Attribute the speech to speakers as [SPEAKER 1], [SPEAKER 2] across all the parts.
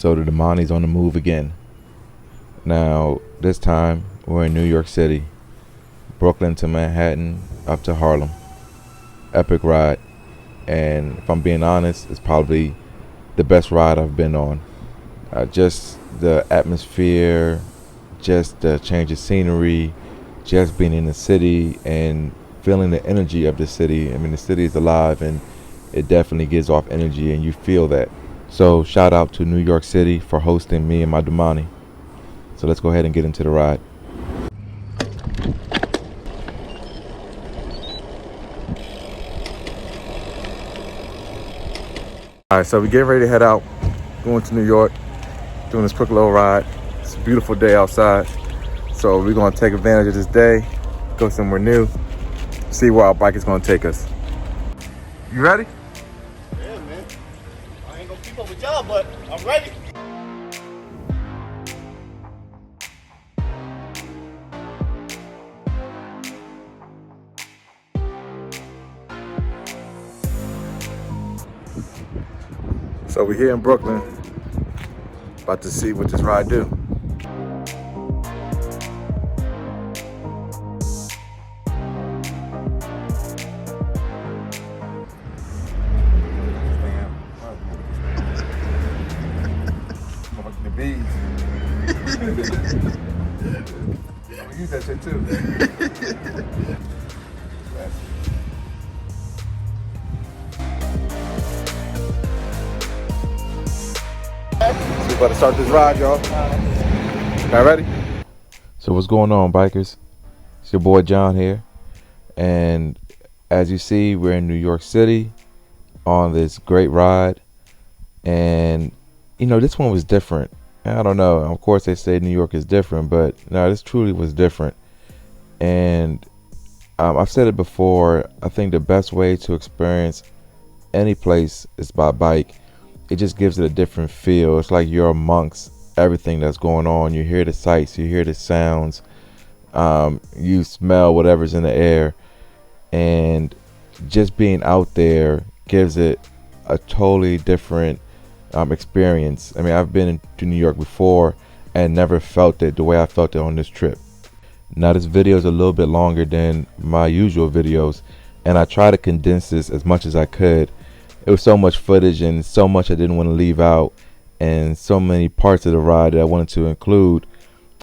[SPEAKER 1] So the Domane's on the move again. Now, this time we're in New York City, Brooklyn to Manhattan, up to Harlem. Epic ride. And if I'm being honest, it's probably the best ride I've been on. Just the atmosphere, just the change of scenery, just being in the city and feeling the energy of the city. I mean, the city is alive and it definitely gives off energy and you feel that. So shout out to New York City for hosting me and my Domane. So let's go ahead and get into the ride. All right, so we getting ready to head out, going to New York, doing this quick little ride. It's a beautiful day outside. So we're gonna take advantage of this day, go somewhere new, see where our bike is gonna take us. You ready?
[SPEAKER 2] Yeah, man. I ain't gonna keep up with y'all, but I'm ready.
[SPEAKER 1] So we're here in Brooklyn, about to see what this ride do. The bees. I'm gonna use that shit too. So we about to start this ride, y'all. Y'all ready? So what's going on, bikers? It's your boy John here. And as you see, we're in New York City on this great ride. And you know, this one was different. I don't know. Of course, they say New York is different, but no, this truly was different. And I've said it before. I think the best way to experience any place is by bike. It just gives it a different feel. It's like you're amongst everything that's going on. You hear the sights, you hear the sounds, you smell whatever's in the air, and just being out there gives it a totally different experience. I mean, I've been to New York before and never felt it the way I felt it on this trip. Now this video is a little bit longer than my usual videos, and I try to condense this as much as I could. It was so much footage and so much I didn't want to leave out, and so many parts of the ride that I wanted to include,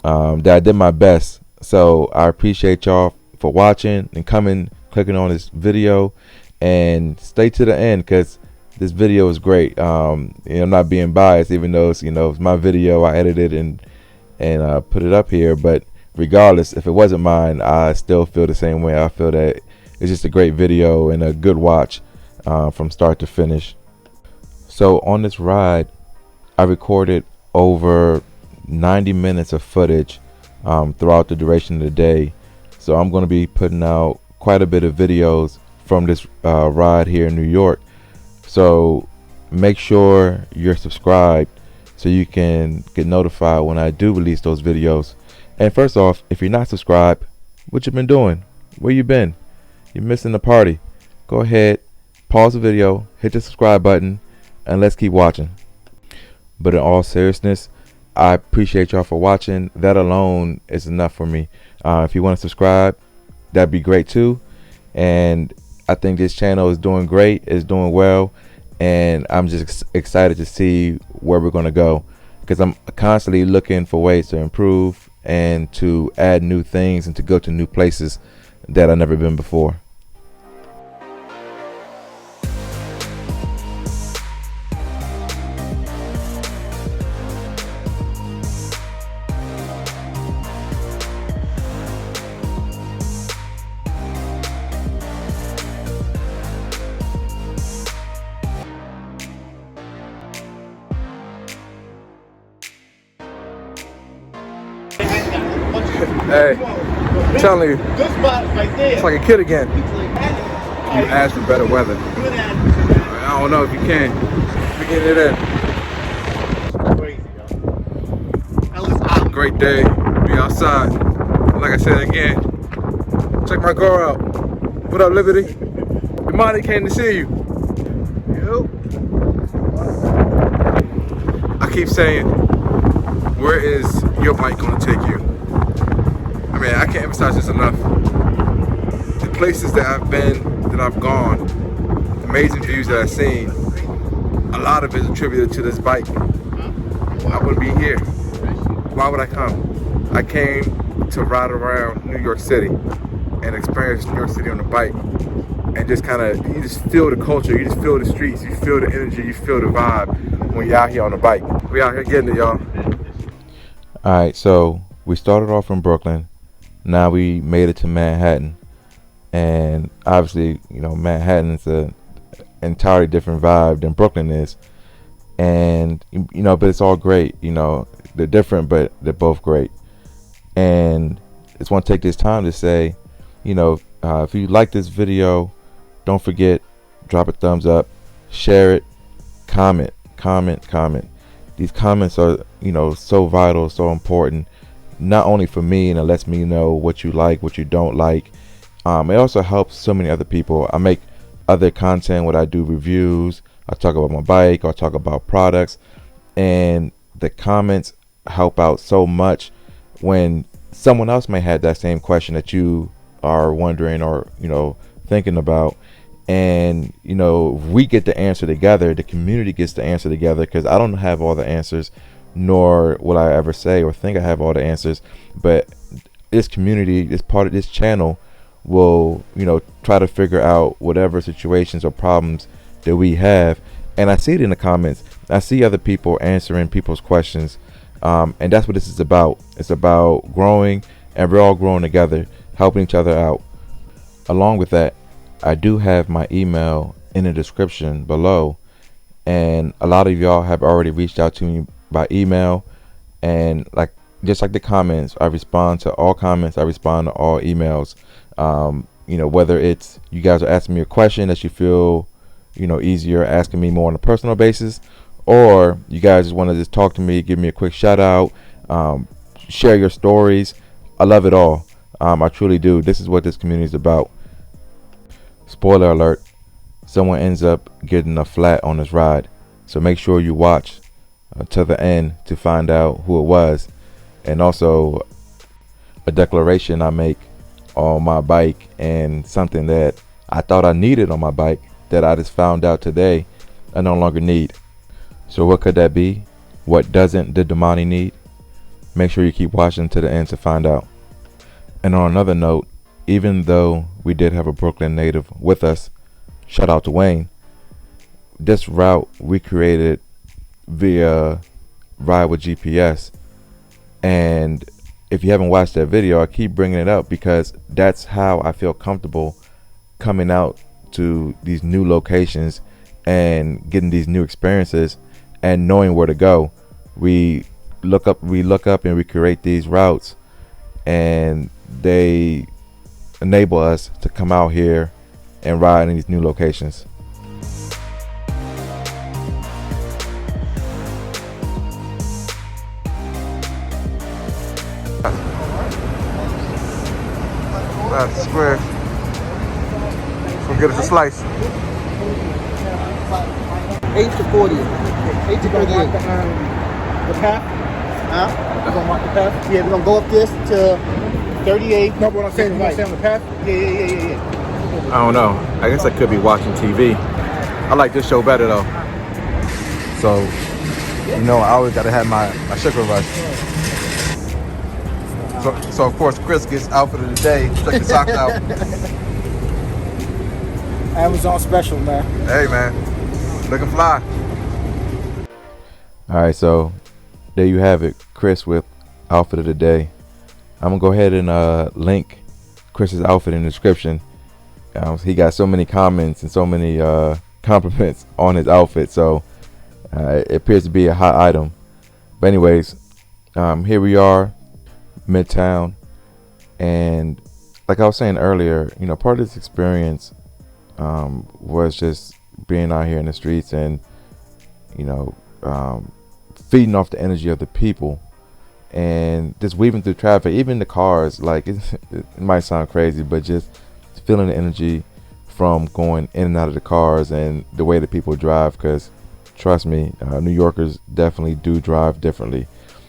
[SPEAKER 1] that I did my best. So I appreciate y'all for watching and clicking on this video, and stay to the end because this video is great. I'm not being biased, even though it's my video. I edited and put it up here, but regardless, if it wasn't mine, I still feel the same way. I feel that it's just a great video and a good watch from start to finish. So on this ride, I recorded over 90 minutes of footage throughout the duration of the day. So I'm going to be putting out quite a bit of videos from this ride here in New York. So make sure you're subscribed so you can get notified when I do release those videos. And first off, if you're not subscribed, what you been doing? Where you been? You're missing the party. Go ahead, pause the video, hit the subscribe button, and let's keep watching. But in all seriousness, I appreciate y'all for watching. That alone is enough for me. If you want to subscribe, that'd be great too. And I think this channel is doing great, it's doing well, and I'm just excited to see where we're going to go, because I'm constantly looking for ways to improve and to add new things and to go to new places that I've never been before. Hey, I'm telling you, it's like a kid again. You ask for better weather. I don't know if you can. We're getting it in. Great day. Be outside. Like I said again, check my car out. What up, Liberty? Domane came to see you. I I keep saying, where is your bike gonna take you? I mean, I can't emphasize this enough. The places that I've been, that I've gone, the amazing views that I've seen, a lot of it is attributed to this bike. I wouldn't be here. Why would I come? I came to ride around New York City and experience New York City on the bike, and just kind of, you just feel the culture, you just feel the streets, you feel the energy, you feel the vibe when you're out here on the bike. We out here getting it, y'all. All right, so we started off in Brooklyn. Now we made it to Manhattan, and obviously, you know, Manhattan's an entirely different vibe than Brooklyn is, and you know, but it's all great. You know, they're different, but they're both great. And I just want to take this time to say, you know, if you like this video, don't forget, drop a thumbs up, share it, comment. These comments are, you know, so vital, so important, not only for me, and it lets me know what you like, what you don't like. It also helps so many other people. I make other content when I do reviews. I talk about my bike, or I talk about products, and the comments help out so much when someone else may have that same question that you are wondering, or, you know, thinking about. And, you know, we get the answer together, the community gets the answer together, because I don't have all the answers, nor will I ever say or think I have all the answers. But this community, this part of this channel, will, you know, try to figure out whatever situations or problems that we have. And I see it in the comments. I see other people answering people's questions, and that's what this is about. It's about growing, and we're all growing together, helping each other out. Along with that, I do have my email in the description below, and a lot of y'all have already reached out to me by email, and just like the comments, I respond to all comments, I respond to all emails. You know, whether it's you guys are asking me a question that you feel, you know, easier asking me more on a personal basis, or you guys just want to just talk to me, give me a quick shout out, share your stories. I love it all. I truly do. This is what this community is about. Spoiler alert, someone ends up getting a flat on this ride, so make sure you watch to the end to find out who it was. And also a declaration I make on my bike, and something that I thought I needed on my bike that I just found out today I no longer need. So what could that be? What doesn't the Domane need? Make sure you keep watching to the end to find out. And on another note, even though we did have a Brooklyn native with us, shout out to Wayne, this route we created via Ride with GPS. And if you haven't watched that video, I keep bringing it up because that's how I feel comfortable coming out to these new locations and getting these new experiences and knowing where to go. We look up and we create these routes, and they enable us to come out here and ride in these new locations. That's square. So get us a slice.
[SPEAKER 2] 8 to 40. 8 to 38. The path? Huh? We're gonna mark the path? Yeah, we're gonna go up this to 38. No, but what I'm saying, you want to stay on the path? Yeah.
[SPEAKER 1] I don't know. I guess I could be watching TV. I like this show better though. So, you know, I always gotta have my sugar rush. So of course Chris gets outfit of the day. Check the socks out.
[SPEAKER 2] Amazon special, man.
[SPEAKER 1] Hey man, looking fly. All right, so there you have it, Chris with outfit of the day. I'm gonna go ahead and link Chris's outfit in the description. He got so many comments and so many compliments on his outfit, so it appears to be a hot item. But anyways, here we are, Midtown, and like I was saying earlier, you know, part of this experience was just being out here in the streets and, you know, feeding off the energy of the people and just weaving through traffic, even the cars. Like it might sound crazy, but just feeling the energy from going in and out of the cars and the way that people drive, because trust me, New Yorkers definitely do drive differently.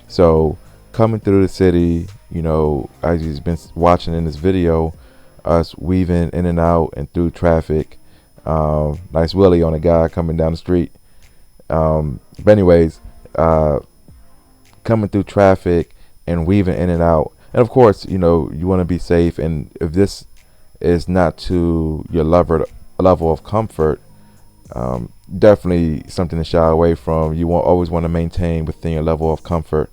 [SPEAKER 1] So coming through the city, you know, as you've been watching in this video, us weaving in and out and through traffic. Nice wheelie on a guy coming down the street. But anyways, coming through traffic and weaving in and out. And of course, you know, you want to be safe. And if this is not to your level of comfort, definitely something to shy away from. You won't always want to maintain within your level of comfort.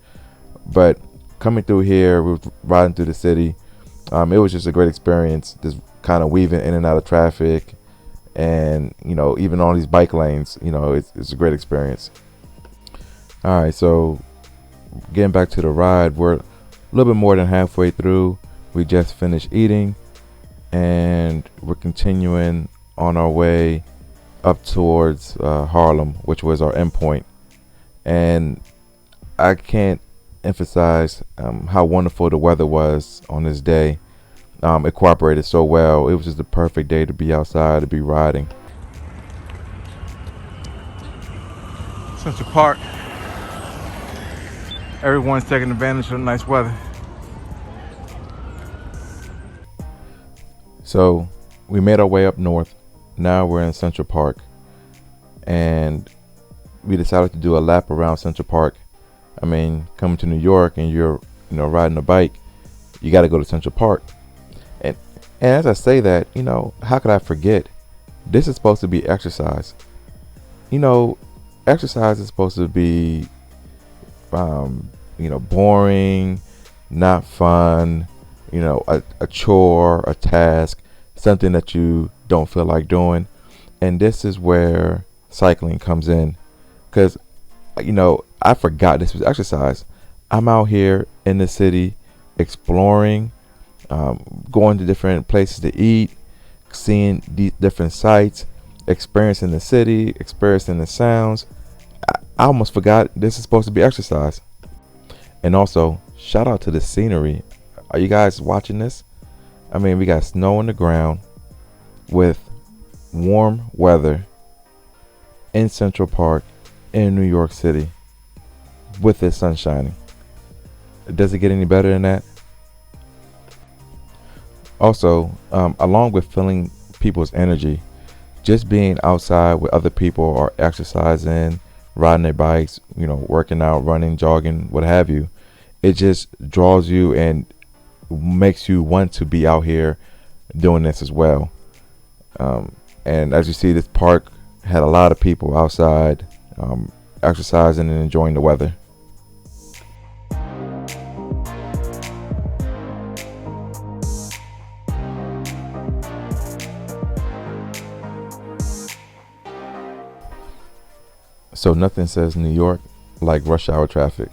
[SPEAKER 1] But coming through here, we're riding through the city. It was just a great experience, just kind of weaving in and out of traffic. And, you know, even on these bike lanes, you know, it's a great experience. All right, so getting back to the ride, we're a little bit more than halfway through. We just finished eating, and we're continuing on our way up towards Harlem, which was our endpoint. And I can't emphasize how wonderful the weather was on this day. It cooperated so well. It was just the perfect day to be outside, to be riding. Central Park. Everyone's taking advantage of the nice weather. So we made our way up north. Now we're in Central Park, and we decided to do a lap around Central Park. I mean, coming to New York and you're, you know, riding a bike, you got to go to Central Park. And as I say that, you know, how could I forget? This is supposed to be exercise. You know, exercise is supposed to be, you know, boring, not fun, you know, a chore, a task, something that you don't feel like doing. And this is where cycling comes in. Because, you know, I forgot this was exercise. I'm out here in the city exploring, going to different places to eat, seeing these different sights, experiencing the city, experiencing the sounds. I almost forgot this is supposed to be exercise. And also, shout out to the scenery. Are you guys watching this? I mean, we got snow on the ground with warm weather in Central Park in New York City with the sun shining. Does it get any better than that? Also, along with feeling people's energy, just being outside with other people or exercising, riding their bikes, you know, working out, running, jogging, what have you, it just draws you and makes you want to be out here doing this as well. And as you see, this park had a lot of people outside exercising and enjoying the weather. So nothing says New York like rush hour traffic.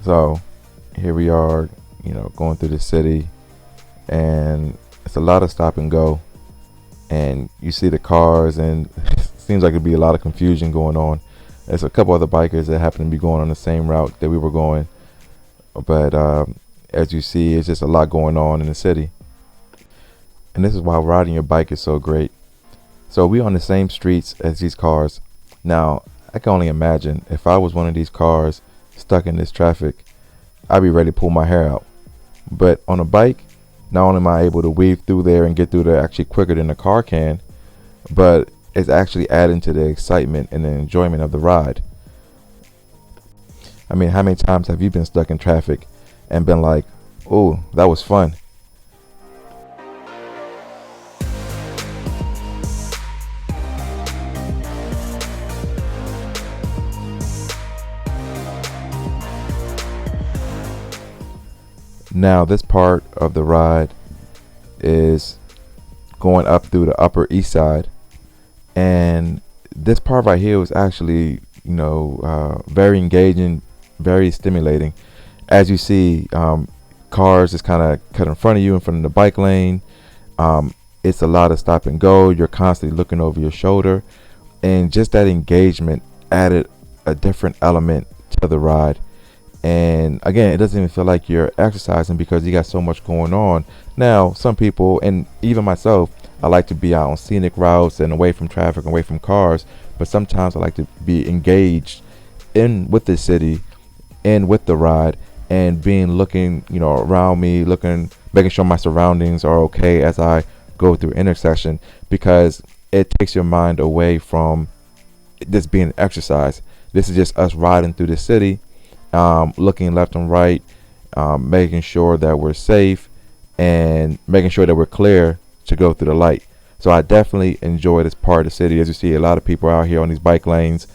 [SPEAKER 1] So here we are, you know, going through the city, and it's a lot of stop and go, and you see the cars, and it seems like it'd be a lot of confusion going on. There's a couple other bikers that happen to be going on the same route that we were going, but as you see, it's just a lot going on in the city. And this is why riding your bike is so great. So we on the same streets as these cars. Now, I can only imagine if I was one of these cars stuck in this traffic, I'd be ready to pull my hair out. But on a bike, not only am I able to weave through there and get through there actually quicker than a car can, but it's actually adding to the excitement and the enjoyment of the ride. I mean, how many times have you been stuck in traffic and been like, oh, that was fun? Now, this part of the ride is going up through the Upper East Side, and this part right here was actually, you know, very engaging, very stimulating. As you see, cars just kind of cut in front of you, in front of the bike lane. It's a lot of stop and go. You're constantly looking over your shoulder, and just that engagement added a different element to the ride. And again, it doesn't even feel like you're exercising because you got so much going on. Now, some people, and even myself, I like to be out on scenic routes and away from traffic, away from cars. but sometimes I like to be engaged in with the city and with the ride, and looking, you know, around me, making sure my surroundings are okay as I go through intersection, because it takes your mind away from this being exercise. This is just us riding through the city, looking left and right, making sure that we're safe and making sure that we're clear to go through the light. So I definitely enjoy this part of the city. As you see, a lot of people out here on these bike lanes.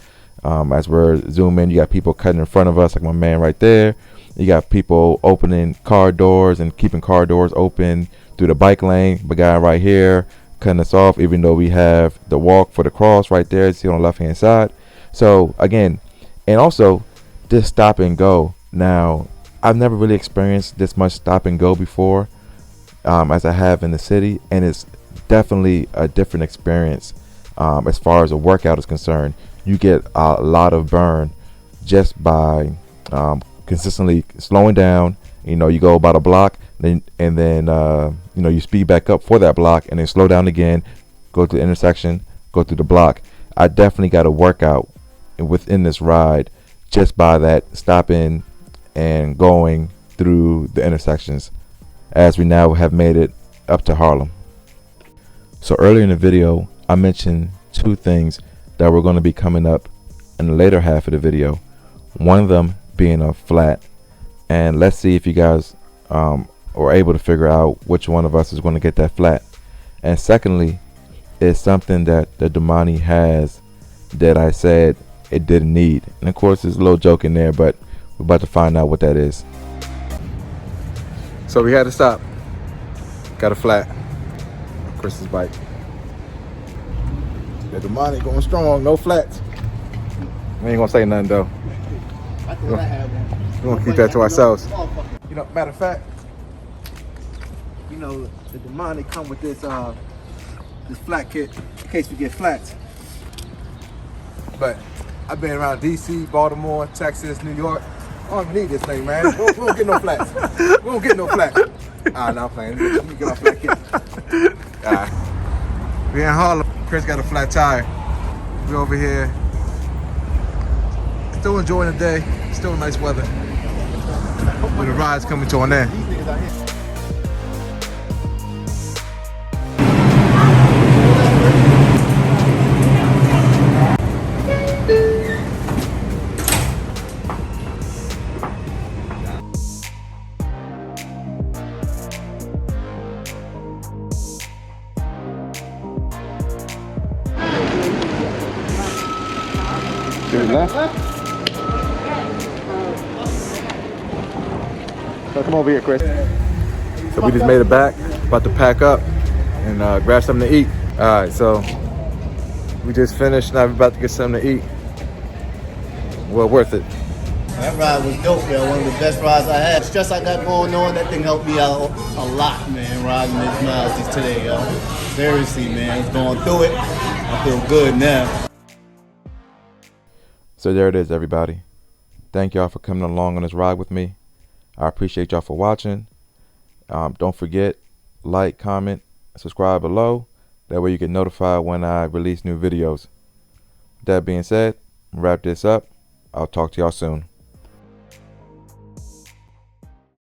[SPEAKER 1] As we're zooming, you got people cutting in front of us, like my man right there. You got people opening car doors and keeping car doors open through the bike lane. The guy right here cutting us off, even though we have the walk for the cross right there, see on the left hand side. So again, and also this stop and go. Now, I've never really experienced this much stop and go before, as I have in the city, and it's definitely a different experience. As far as a workout is concerned, you get a lot of burn just by consistently slowing down. You know, you go about a block, and then you know, you speed back up for that block, and then slow down again, go to the intersection, go through the block. I definitely got a workout within this ride just by that stopping and going through the intersections, as we now have made it up to Harlem. So earlier in the video, I mentioned two things that were going to be coming up in the later half of the video. One of them being a flat, and let's see if you guys are able to figure out which one of us is going to get that flat. And secondly, is something that the Domane has that I said it didn't need. And of course, there's a little joke in there, but we're about to find out what that is. So we had to stop. Got a flat. Chris's bike. The Domane going strong, no flats. We ain't gonna say nothing though.
[SPEAKER 2] I thought I had one.
[SPEAKER 1] We're gonna keep that to ourselves. You know, matter of fact,
[SPEAKER 2] you know, the Domane come with this this flat kit in case we get flats.
[SPEAKER 1] but I've been around DC, Baltimore, Texas, New York. I don't even need this thing, man. We don't get no flats. We don't get no flats. No, I'm playing. Let me get my flat kit. We in Harlem. Chris got a flat tire. We over here. Still enjoying the day. Still nice weather. But the ride's coming to an end. So come over here, Chris. So we just made it back, about to pack up and grab something to eat. All right, so we just finished, now we're about to get something to eat. Well worth it.
[SPEAKER 2] That ride was dope, yo. One of the best rides I had. The stress I got going on, that thing helped me out a lot, man, riding these miles just today, yo. Seriously, man, it's going through it. I feel good now.
[SPEAKER 1] So there it is, everybody. Thank y'all for coming along on this ride with me. I appreciate y'all for watching. Don't forget, like, comment, subscribe below. That way you get notified when I release new videos. That being said, wrap this up. I'll talk to y'all soon.